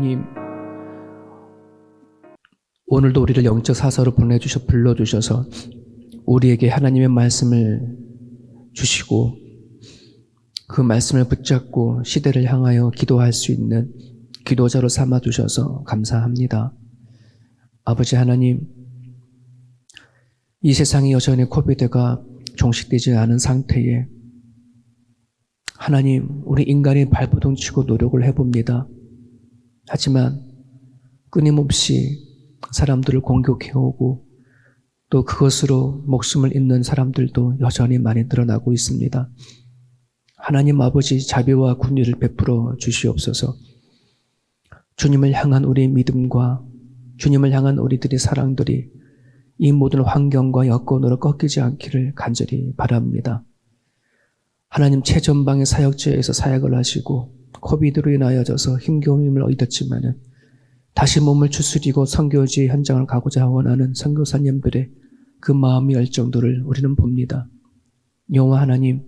하나님, 오늘도 우리를 영적 사서로 불러주셔서 우리에게 하나님의 말씀을 주시고 그 말씀을 붙잡고 시대를 향하여 기도할 수 있는 기도자로 삼아주셔서 감사합니다. 아버지 하나님, 이 세상이 여전히 코비드가 종식되지 않은 상태에 하나님, 우리 인간이 발버둥 치고 노력을 해봅니다. 하지만 끊임없이 사람들을 공격해오고 또 그것으로 목숨을 잃는 사람들도 여전히 많이 늘어나고 있습니다. 하나님 아버지, 자비와 긍휼을 베풀어 주시옵소서. 주님을 향한 우리의 믿음과 주님을 향한 우리들의 사랑들이 이 모든 환경과 여건으로 꺾이지 않기를 간절히 바랍니다. 하나님, 최전방의 사역지에서 사역을 하시고 코비드로 인하여져서 힘겨움을 얻었지만은 다시 몸을 추스리고 선교지 현장을 가고자 원하는 선교사님들의 그 마음의 열정들을 우리는 봅니다. 여호와 하나님,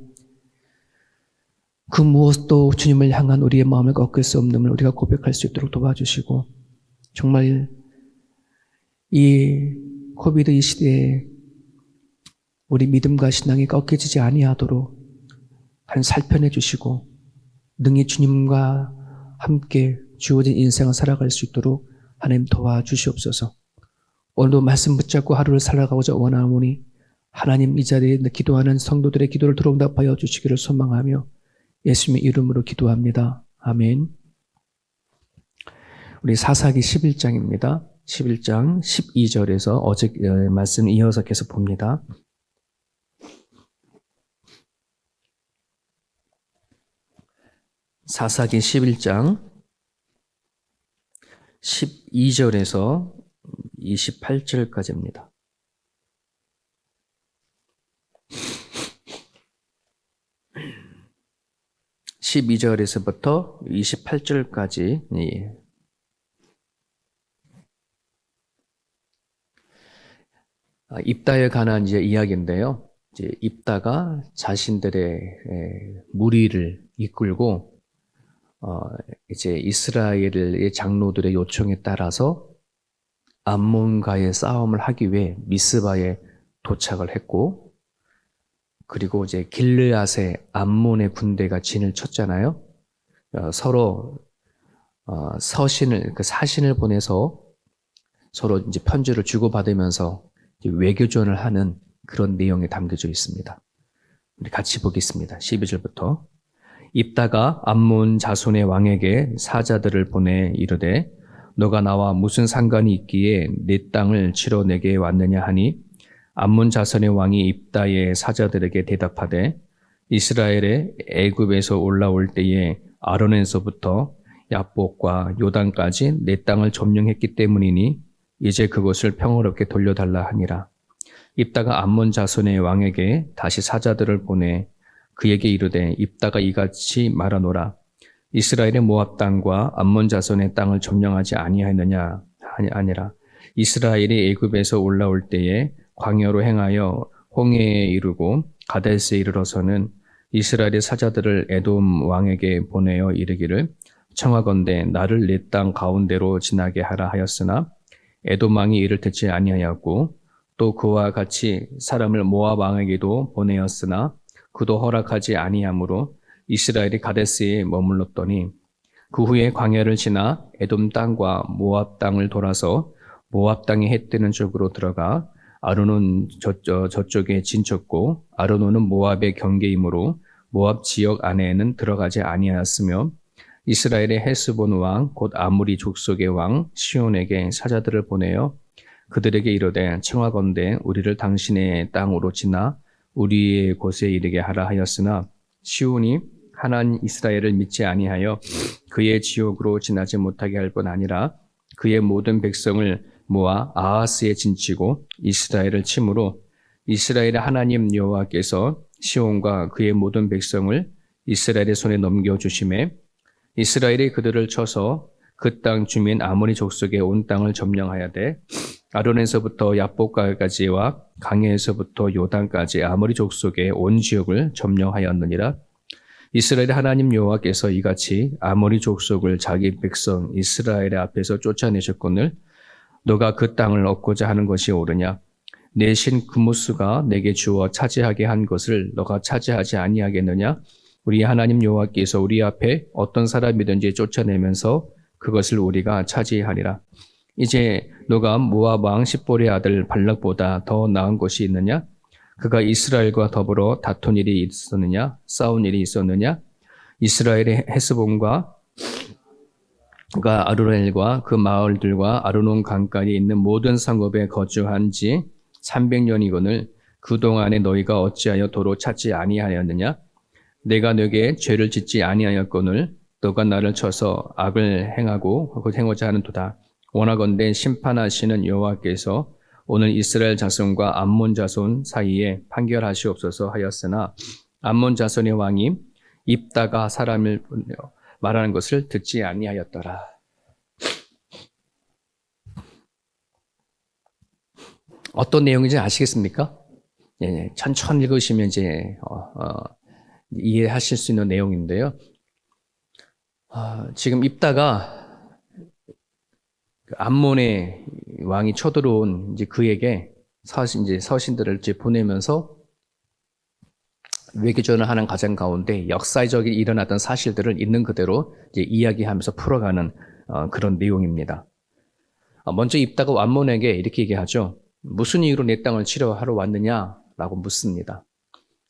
그 무엇도 주님을 향한 우리의 마음을 꺾을 수 없음을 우리가 고백할 수 있도록 도와주시고, 정말 이 코비드 이 시대에 우리 믿음과 신앙이 꺾여지지 아니하도록 하나님 살펴내 주시고 능히 주님과 함께 주어진 인생을 살아갈 수 있도록 하나님 도와주시옵소서. 오늘도 말씀 붙잡고 하루를 살아가고자 원하오니 하나님, 이 자리에 기도하는 성도들의 기도를 들어응답하여 주시기를 소망하며 예수님의 이름으로 기도합니다. 아멘. 우리 사사기 11장입니다. 11장 12절에서 어제 말씀 이어서 계속 봅니다. 사사기 11장 12절에서 28절까지입니다. (12절에서부터) (28절까지) 입다에 관한 이야기인데요. 입다가 자신들의 무리를 이끌고 이스라엘의 장로들의 요청에 따라서 암몬과의 싸움을 하기 위해 미스바에 도착을 했고, 그리고 길르앗에 암몬의 군대가 진을 쳤잖아요. 서로 사신을 보내서 서로 편지를 주고받으면서 외교전을 하는 그런 내용이 담겨져 있습니다. 우리 같이 보겠습니다. 12절부터. 입다가 암몬 자손의 왕에게 사자들을 보내 이르되, 너가 나와 무슨 상관이 있기에 내 땅을 치러 내게 왔느냐 하니, 암몬 자손의 왕이 입다의 사자들에게 대답하되, 이스라엘의 애굽에서 올라올 때에 아론에서부터 야복과 요단까지 내 땅을 점령했기 때문이니 이제 그것을 평화롭게 돌려달라 하니라. 입다가 암몬 자손의 왕에게 다시 사자들을 보내 그에게 이르되, 입다가 이같이 말하노라. 이스라엘의 모압 땅과 암몬 자손의 땅을 점령하지 아니하였느냐 아니라, 이스라엘이 애굽에서 올라올 때에 광야로 행하여 홍해에 이르고 가데스에 이르러서는 이스라엘의 사자들을 에돔 왕에게 보내어 이르기를, 청하건대 나를 내 땅 가운데로 지나게 하라 하였으나 에돔 왕이 이를 듣지 아니하였고, 또 그와 같이 사람을 모압 왕에게도 보내었으나 그도 허락하지 아니하므로 이스라엘이 가데스에 머물렀더니, 그 후에 광야를 지나 에돔 땅과 모압 땅을 돌아서 모압 땅의 해 뜨는 쪽으로 들어가 아르논 저쪽에 진쳤고, 아르논은 모압의 경계이므로 모압 지역 안에는 들어가지 아니하였으며, 이스라엘의 헤스본 왕 곧 아무리 족속의 왕 시온에게 사자들을 보내어 그들에게 이르되, 청하건대 우리를 당신의 땅으로 지나 우리의 곳에 이르게 하라 하였으나, 시온이 하나님 이스라엘을 믿지 아니하여 그의 지역으로 지나지 못하게 할 뿐 아니라 그의 모든 백성을 모아 아하스에 진치고 이스라엘을 치므로, 이스라엘의 하나님 여호와께서 시온과 그의 모든 백성을 이스라엘의 손에 넘겨주심에, 이스라엘이 그들을 쳐서 그 땅 주민 아모리 족속의 온 땅을 점령하여되, 아론에서부터 야복가까지와 강해에서부터 요단까지 아모리 족속의 온 지역을 점령하였느니라. 이스라엘의 하나님 여호와께서 이같이 아모리 족속을 자기 백성 이스라엘의 앞에서 쫓아내셨거늘 너가 그 땅을 얻고자 하는 것이 옳으냐? 내 신 그무스가 내게 주어 차지하게 한 것을 너가 차지하지 아니하겠느냐? 우리 하나님 여호와께서 우리 앞에 어떤 사람이든지 쫓아내면서 그것을 우리가 차지하리라. 이제 너가 모압 왕 십볼의 아들 발락보다 더 나은 것이 있느냐? 그가 이스라엘과 더불어 다툰 일이 있었느냐? 싸운 일이 있었느냐? 이스라엘의 헤스본과 아르노엘과 그 마을들과 아르논 강가에 있는 모든 성읍에 거주한 지 300년이거늘 그동안에 너희가 어찌하여 도로 찾지 아니하였느냐? 내가 너에게 죄를 짓지 아니하였거늘 너가 나를 쳐서 악을 행하고자 하는도다. 원하건대 심판하시는 여호와께서 오늘 이스라엘 자손과 암몬 자손 사이에 판결하시옵소서 하였으나 암몬 자손의 왕이 입다가 사람을 말하는 것을 듣지 아니하였더라. 어떤 내용인지 아시겠습니까? 예, 천천히 읽으시면 이제 이해하실 수 있는 내용인데요. 지금 입다가 암몬의 왕이 쳐들어온 이제 그에게 서신들을 이제 보내면서 외교전을 하는 과정 가운데 역사적인 일어났던 사실들을 있는 그대로 이제 이야기하면서 풀어가는 그런 내용입니다. 먼저 입다가 암몬에게 이렇게 얘기하죠. 무슨 이유로 내 땅을 치료하러 왔느냐라고 묻습니다.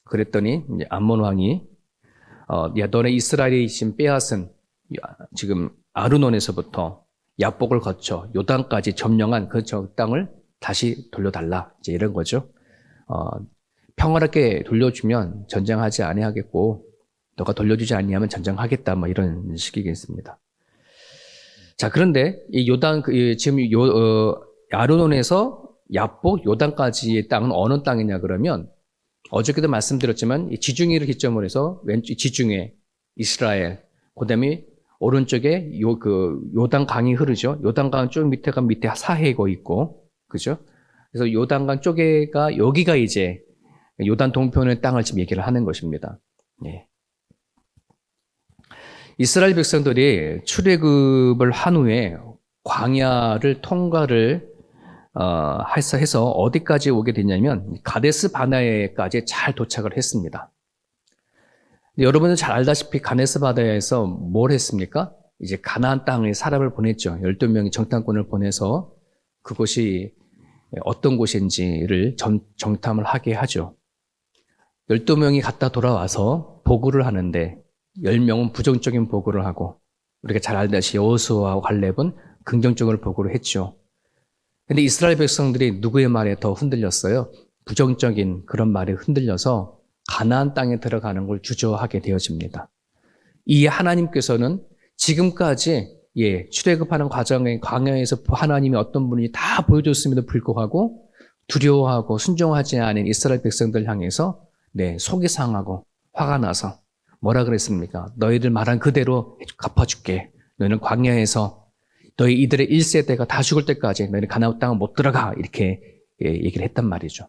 그랬더니 이제 암몬 왕이 야 너네 이스라엘이 지금 빼앗은 지금 아르논에서부터 야복을 거쳐 요단까지 점령한 그 땅을 다시 돌려달라. 이제 이런 거죠. 평화롭게 돌려주면 전쟁하지 아니하겠고 너가 돌려주지 아니하면 전쟁하겠다. 뭐 이런 식이겠습니다. 자, 그런데 이 요단 지금 아르논에서 야복 요단까지의 땅은 어느 땅이냐 그러면 어저께도 말씀드렸지만 이 지중해를 기점으로 해서 왼쪽 지중해 이스라엘 그다음에 오른쪽에 요단강이 흐르죠. 요단강 쪽 밑에가 밑에 사해고 있고, 그죠? 그래서 요단강 쪽에가 여기가 이제 요단 동편의 땅을 지금 얘기를 하는 것입니다. 예. 이스라엘 백성들이 출애굽을 한 후에 광야를 통과를 해서 어디까지 오게 됐냐면 가데스 바네아에까지 잘 도착을 했습니다. 여러분은 잘 알다시피 가데스 바네아에서 뭘 했습니까? 이제 가나안 땅에 사람을 보냈죠. 12명의 정탐꾼을 보내서 그곳이 어떤 곳인지를 정탐을 하게 하죠. 12명이 갔다 돌아와서 보고를 하는데 10명은 부정적인 보고를 하고 우리가 잘 알다시피 여호수아와 갈렙은 긍정적으로 보고를 했죠. 근데 이스라엘 백성들이 누구의 말에 더 흔들렸어요? 부정적인 그런 말에 흔들려서 가나안 땅에 들어가는 걸 주저하게 되어집니다. 이 하나님께서는 지금까지 출애굽하는 과정의 광야에서 하나님이 어떤 분이 다 보여줬음에도 불구하고 두려워하고 순종하지 않은 이스라엘 백성들 향해서 속이 상하고 화가 나서 뭐라 그랬습니까? 너희들 말한 그대로 갚아줄게. 너희는 광야에서 너희 이들의 1세대가 다 죽을 때까지 너희는 가나안 땅을 못 들어가. 이렇게 얘기를 했단 말이죠.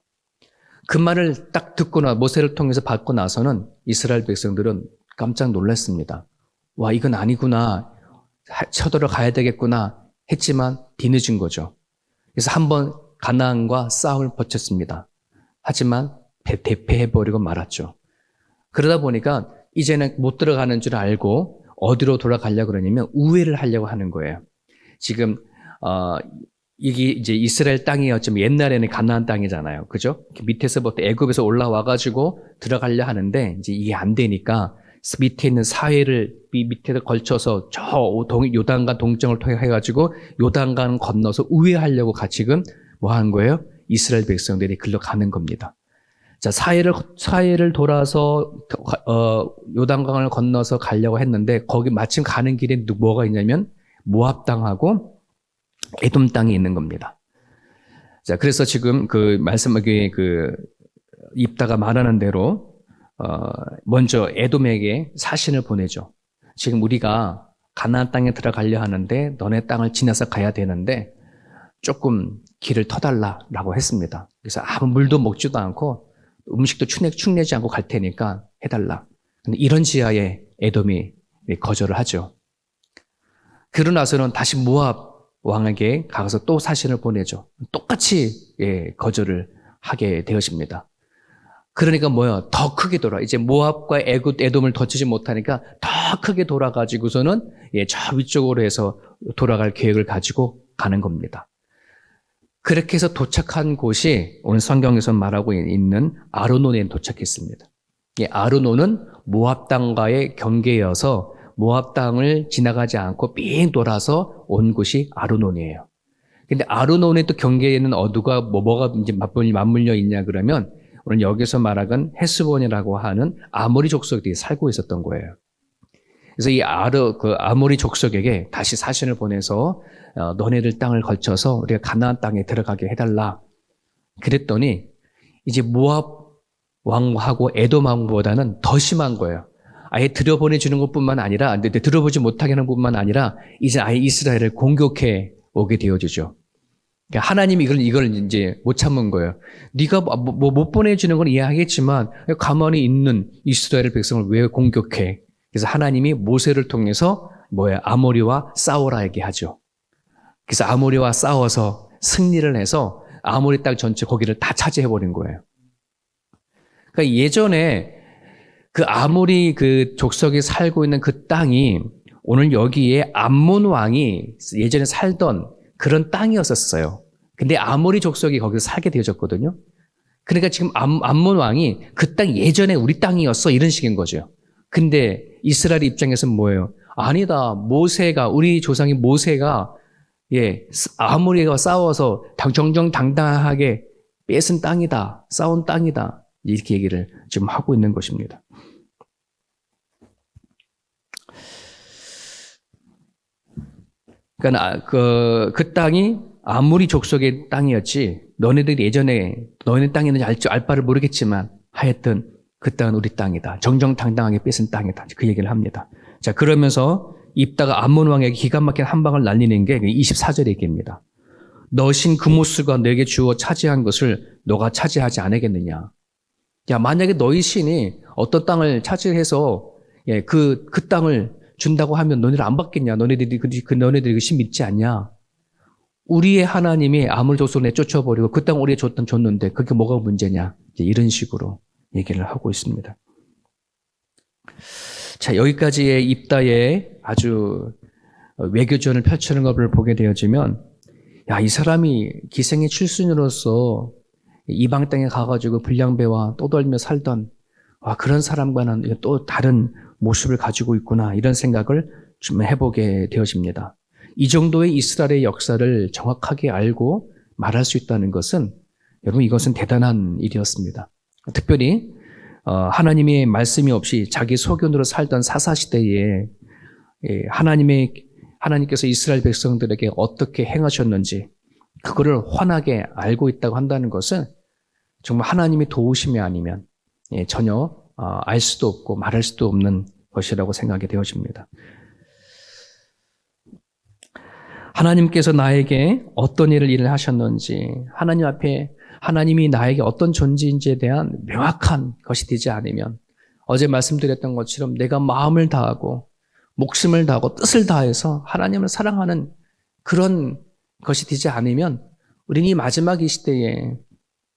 그 말을 딱 듣거나 모세를 통해서 받고 나서는 이스라엘 백성들은 깜짝 놀랐습니다. 와, 이건 아니구나. 쳐들어가야 되겠구나 했지만 뒤늦은 거죠. 그래서 한번 가나안과 싸움을 벌였습니다. 하지만 대패해버리고 말았죠. 그러다 보니까 이제는 못 들어가는 줄 알고 어디로 돌아가려고 그러냐면 우회를 하려고 하는 거예요. 지금 이게 이제 이스라엘 땅이었지만 옛날에는 가나안 땅이잖아요. 그죠? 밑에서부터 애굽에서 올라와가지고 들어가려 하는데 이제 이게 안 되니까 밑에 있는 사해를 밑에서 걸쳐서 저 요단강 동정을 통해 해가지고 요단강 건너서 우회하려고 지금 뭐 하는 거예요? 이스라엘 백성들이 글로 가는 겁니다. 자, 사해를 돌아서 요단강을 건너서 가려고 했는데 거기 마침 가는 길에 뭐가 있냐면 모압 땅하고 에돔 땅이 있는 겁니다. 자, 그래서 지금 말씀하기에 입다가 말하는 대로 먼저 에돔에게 사신을 보내죠. 지금 우리가 가나안 땅에 들어가려 하는데 너네 땅을 지나서 가야 되는데 조금 길을 터달라라고 했습니다. 그래서 아무 물도 먹지도 않고 음식도 축내지 않고 갈 테니까 해달라. 근데 이런 지하에 에돔이 거절을 하죠. 그러고 나서는 다시 모압 왕에게 가서 또 사신을 보내죠. 똑같이 거절을 하게 되어집니다. 그러니까 더 크게 이제 모압과 에돔을 덮치지 못하니까 더 크게 돌아가지고서는 저 위쪽으로 해서 돌아갈 계획을 가지고 가는 겁니다. 그렇게 해서 도착한 곳이 오늘 성경에서 말하고 있는 아르논에 도착했습니다. 아르논은 모압 땅과의 경계여서 모압 땅을 지나가지 않고 삥 돌아서 온 곳이 아르논이에요. 근데 아르논의 또 경계에는 어두가 뭐가 이제 맞물려 있냐 그러면 오늘 여기서 말하건 헤스본이라고 하는 아모리 족속들이 살고 있었던 거예요. 그래서 이 아모리 족속에게 다시 사신을 보내서 너네들 땅을 걸쳐서 우리가 가나안 땅에 들어가게 해달라. 그랬더니 이제 모압 왕하고 에돔 왕보다는 더 심한 거예요. 아예 들여보내주는 것뿐만 아니라, 들어보지 못하게 하는 것뿐만 아니라 이제 아예 이스라엘을 공격해 오게 되어지죠. 그러니까 하나님이 이걸 이제 못 참은 거예요. 네가 못 보내주는 건 이해하겠지만 가만히 있는 이스라엘 백성을 왜 공격해? 그래서 하나님이 모세를 통해서 아모리와 싸우라 얘기하죠. 그래서 아모리와 싸워서 승리를 해서 아모리 땅 전체 거기를 다 차지해버린 거예요. 그러니까 예전에 그 아모리 그 족속에 살고 있는 그 땅이 오늘 여기에 암몬 왕이 예전에 살던 그런 땅이었었어요. 근데 아모리 족속이 거기서 살게 되어졌거든요. 그러니까 지금 암몬 왕이 그 땅 예전에 우리 땅이었어 이런 식인 거죠. 근데 이스라엘 입장에서는 뭐예요? 아니다. 우리 조상이 모세가 아모리와 싸워서 정정당당하게 뺏은 땅이다. 싸운 땅이다. 이렇게 얘기를 지금 하고 있는 것입니다. 그러니까 그 땅이 아모리 족속의 땅이었지 너네들이 예전에 너네 땅에는 알 바를 모르겠지만 하여튼 그 땅은 우리 땅이다. 정정당당하게 뺏은 땅이다. 그 얘기를 합니다. 자, 그러면서 입다가 암몬 왕에게 기가 막힌 한 방을 날리는 게 24절 얘기입니다. 너 신 그모스가 내게 주어 차지한 것을 너가 차지하지 않겠느냐. 야, 만약에 너희 신이 어떤 땅을 차지해서 그 땅을 준다고 하면 너네들 안 받겠냐? 너네들이 그 신 믿지 않냐? 우리의 하나님이 아무리 족속을 내쫓아버리고 그 땅 우리에 줬는데 그게 뭐가 문제냐? 이런 식으로 얘기를 하고 있습니다. 자, 여기까지의 입다의 아주 외교전을 펼치는 것을 보게 되어지면 야, 이 사람이 기생의 출신으로서 이방 땅에 가가지고 불량배와 떠돌며 살던 그런 사람과는 또 다른 모습을 가지고 있구나 이런 생각을 좀 해보게 되어집니다. 이 정도의 이스라엘의 역사를 정확하게 알고 말할 수 있다는 것은 여러분 이것은 대단한 일이었습니다. 특별히 하나님의 말씀이 없이 자기 소견으로 살던 사사시대에 하나님께서 이스라엘 백성들에게 어떻게 행하셨는지 그거를 환하게 알고 있다고 한다는 것은 정말 하나님의 도우심이 아니면 전혀 알 수도 없고 말할 수도 없는 것이라고 생각이 되어집니다. 하나님께서 나에게 어떤 일을 하셨는지 하나님 앞에 하나님이 나에게 어떤 존재인지에 대한 명확한 것이 되지 않으면 어제 말씀드렸던 것처럼 내가 마음을 다하고 목숨을 다하고 뜻을 다해서 하나님을 사랑하는 그런 것이 되지 않으면 우리는 이 마지막 이 시대에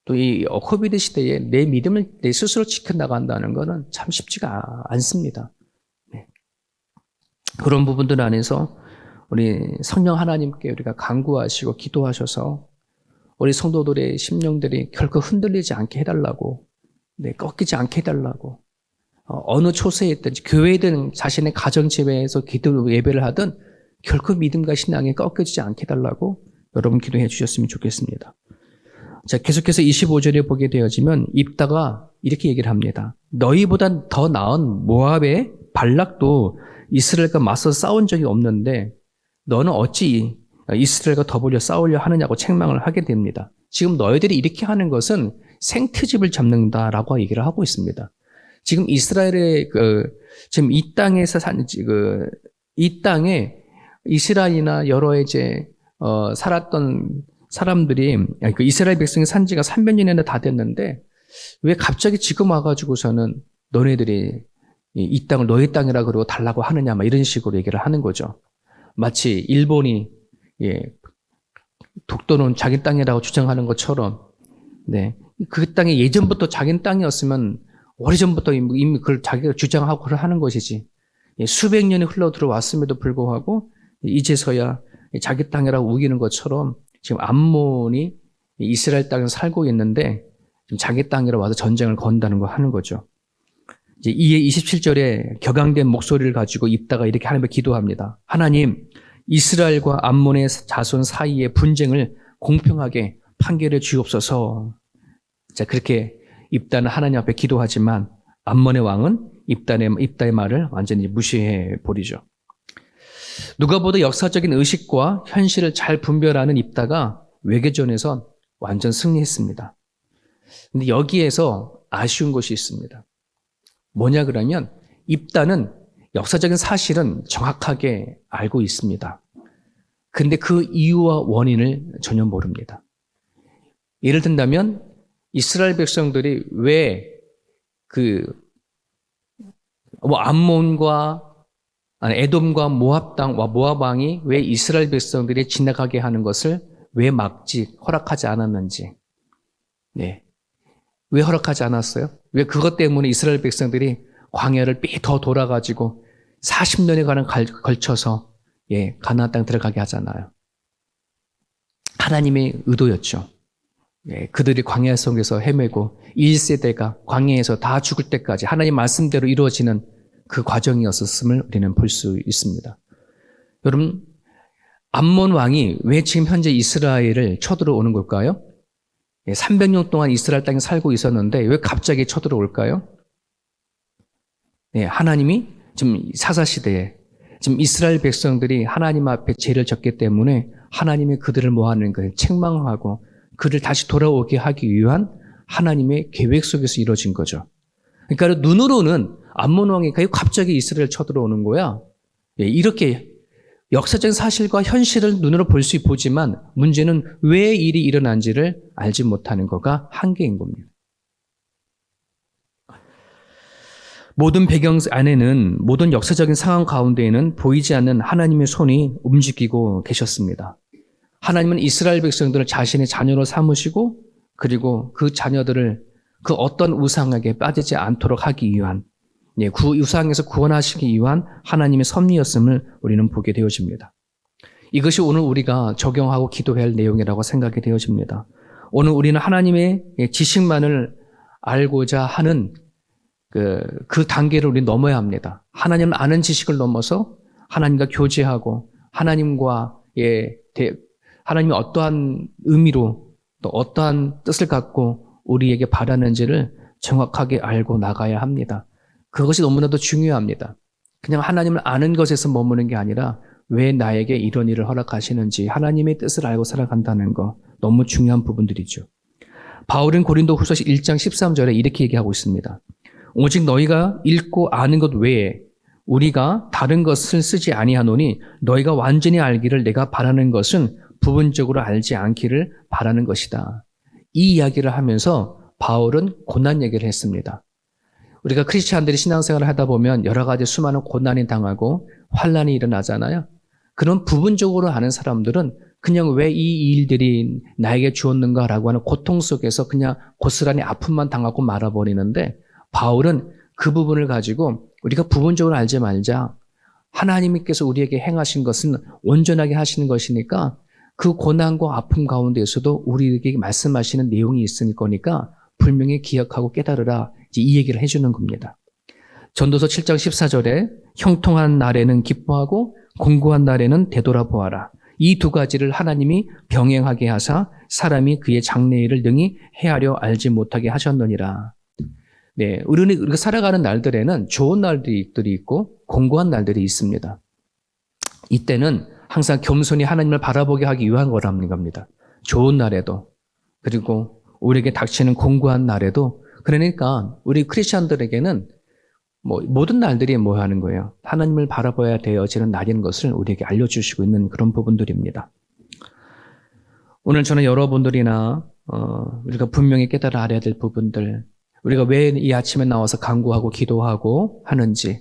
또 이 코비드 시대에 내 믿음을 내 스스로 지켜나간다는 것은 참 쉽지가 않습니다. 네. 그런 부분들 안에서 우리 성령 하나님께 우리가 간구하시고 기도하셔서 우리 성도들의 심령들이 결코 흔들리지 않게 해달라고, 꺾이지 않게 해달라고, 어느 초세에 있든지 교회든 자신의 가정 집회에서 기도 예배를 하든 결코 믿음과 신앙에 꺾여지지 않게 해달라고 여러분 기도해 주셨으면 좋겠습니다. 자, 계속해서 25절에 보게 되어지면 입다가 이렇게 얘기를 합니다. 너희보다 더 나은 모압의 발락도 이스라엘과 맞서 싸운 적이 없는데 너는 어찌 이스라엘과 더불어 싸우려 하느냐고 책망을 하게 됩니다. 지금 너희들이 이렇게 하는 것은 생트집을 잡는다라고 얘기를 하고 있습니다. 지금 이스라엘의 지금 이 땅에서 이 땅에 이스라엘이나 여러 이제 살았던 사람들이 이스라엘 백성이 산 지가 300년이나 다 됐는데 왜 갑자기 지금 와가지고서는 너네들이 이 땅을 너희 땅이라 그러고 달라고 하느냐, 막 이런 식으로 얘기를 하는 거죠. 마치 일본이 독도는 자기 땅이라고 주장하는 것처럼, 네, 그 땅이 예전부터 자기 땅이었으면 오래전부터 이미 그걸 자기가 주장하고 하는 것이지. 수백 년이 흘러 들어왔음에도 불구하고 이제서야 자기 땅이라고 우기는 것처럼 지금 암몬이 이스라엘 땅에 살고 있는데 지금 자기 땅이라 와서 전쟁을 건다는 거 하는 거죠. 이제 이에 27절에 격앙된 목소리를 가지고 입다가 이렇게 하나님께 기도합니다. 하나님, 이스라엘과 암몬의 자손 사이의 분쟁을 공평하게 판결해 주옵소서. 자, 그렇게 입다는 하나님 앞에 기도하지만 암몬의 왕은 입다의 말을 완전히 무시해 버리죠. 누가 보다 역사적인 의식과 현실을 잘 분별하는 입다가 외교전에서 완전 승리했습니다. 근데 여기에서 아쉬운 것이 있습니다. 뭐냐 그러면 입다는 역사적인 사실은 정확하게 알고 있습니다. 근데 그 이유와 원인을 전혀 모릅니다. 예를 든다면 이스라엘 백성들이 왜 암몬과 에돔과 모압 왕이 왜 이스라엘 백성들이 지나가게 하는 것을 왜 막지 허락하지 않았는지, 네, 왜 허락하지 않았어요? 왜 그것 때문에 이스라엘 백성들이 광야를 더 돌아가지고 40년에 걸쳐서 가나안 땅 들어가게 하잖아요. 하나님의 의도였죠. 그들이 광야 속에서 헤매고 1세대가 광야에서 다 죽을 때까지 하나님 말씀대로 이루어지는 그 과정이었음을 우리는 볼 수 있습니다. 여러분, 암몬 왕이 왜 지금 현재 이스라엘을 쳐들어오는 걸까요? 300년 동안 이스라엘 땅에 살고 있었는데 왜 갑자기 쳐들어올까요? 하나님이 지금 사사시대에 지금 이스라엘 백성들이 하나님 앞에 죄를 졌기 때문에 하나님이 그들을 뭐하는 거예요? 책망하고 그를 다시 돌아오게 하기 위한 하나님의 계획 속에서 이루어진 거죠. 그러니까 눈으로는 암몬 왕이 갑자기 이스라엘 쳐들어오는 거야. 이렇게 역사적인 사실과 현실을 눈으로 보지만 문제는 왜 일이 일어난지를 알지 못하는 거가 한계인 겁니다. 모든 배경 안에는, 모든 역사적인 상황 가운데에는 보이지 않는 하나님의 손이 움직이고 계셨습니다. 하나님은 이스라엘 백성들을 자신의 자녀로 삼으시고 그리고 그 자녀들을 그 어떤 우상에게 빠지지 않도록 하기 위한, 그 우상에서 구원하시기 위한 하나님의 섭리였음을 우리는 보게 되어집니다. 이것이 오늘 우리가 적용하고 기도해야 할 내용이라고 생각이 되어집니다. 오늘 우리는 하나님의 지식만을 알고자 하는 그 단계를 우리 넘어야 합니다. 하나님을 아는 지식을 넘어서 하나님과 교제하고 하나님이 어떠한 의미로 또 어떠한 뜻을 갖고 우리에게 바라는지를 정확하게 알고 나가야 합니다. 그것이 너무나도 중요합니다. 그냥 하나님을 아는 것에서 머무는 게 아니라 왜 나에게 이런 일을 허락하시는지 하나님의 뜻을 알고 살아간다는 거 너무 중요한 부분들이죠. 바울은 고린도후서 1장 13절에 이렇게 얘기하고 있습니다. 오직 너희가 읽고 아는 것 외에 우리가 다른 것을 쓰지 아니하노니 너희가 완전히 알기를 내가 바라는 것은 부분적으로 알지 않기를 바라는 것이다. 이 이야기를 하면서 바울은 고난 얘기를 했습니다. 우리가 크리스찬들이 신앙생활을 하다 보면 여러 가지 수많은 고난이 당하고 환난이 일어나잖아요. 그런 부분적으로 아는 사람들은 그냥 왜 이 일들이 나에게 주었는가라고 하는 고통 속에서 그냥 고스란히 아픔만 당하고 말아버리는데 바울은 그 부분을 가지고 우리가 부분적으로 알지 말자. 하나님께서 우리에게 행하신 것은 온전하게 하시는 것이니까 그 고난과 아픔 가운데에서도 우리에게 말씀하시는 내용이 있을 거니까 분명히 기억하고 깨달으라. 이 얘기를 해주는 겁니다. 전도서 7장 14절에 형통한 날에는 기뻐하고 공고한 날에는 되돌아보아라. 이 두 가지를 하나님이 병행하게 하사 사람이 그의 장래일을 능히 헤아려 알지 못하게 하셨느니라. 네, 우리가 살아가는 날들에는 좋은 날들이 있고 공고한 날들이 있습니다. 이때는 항상 겸손히 하나님을 바라보게 하기 위한 거라는 겁니다. 좋은 날에도 그리고 우리에게 닥치는 공고한 날에도 그러니까 우리 크리스천들에게는 모든 날들이 뭐 하는 거예요? 하나님을 바라봐야 되어지는 날인 것을 우리에게 알려주시고 있는 그런 부분들입니다. 오늘 저는 여러분들이나 우리가 분명히 깨달아 알아야 될 부분들 우리가 왜 이 아침에 나와서 간구하고 기도하고 하는지,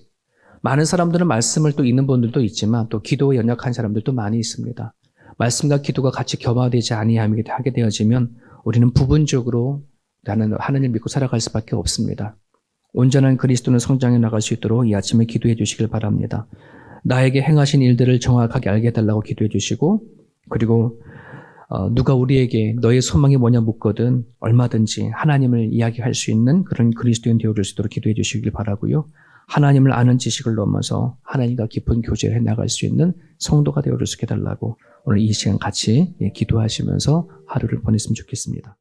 많은 사람들은 말씀을 또 읽는 분들도 있지만 또 기도에 연약한 사람들도 많이 있습니다. 말씀과 기도가 같이 겸화되지 아니하게 되어지면 우리는 부분적으로 나는 하나님을 믿고 살아갈 수밖에 없습니다. 온전한 그리스도는 성장해 나갈 수 있도록 이 아침에 기도해 주시길 바랍니다. 나에게 행하신 일들을 정확하게 알게 해달라고 기도해 주시고, 그리고 누가 우리에게 너의 소망이 뭐냐 묻거든 얼마든지 하나님을 이야기할 수 있는 그런 그리스도인 되어줄 수 있도록 기도해 주시길 바라고요. 하나님을 아는 지식을 넘어서 하나님과 깊은 교제를 해나갈 수 있는 성도가 되어줄 수 있게 해달라고 오늘 이 시간 같이 기도하시면서 하루를 보냈으면 좋겠습니다.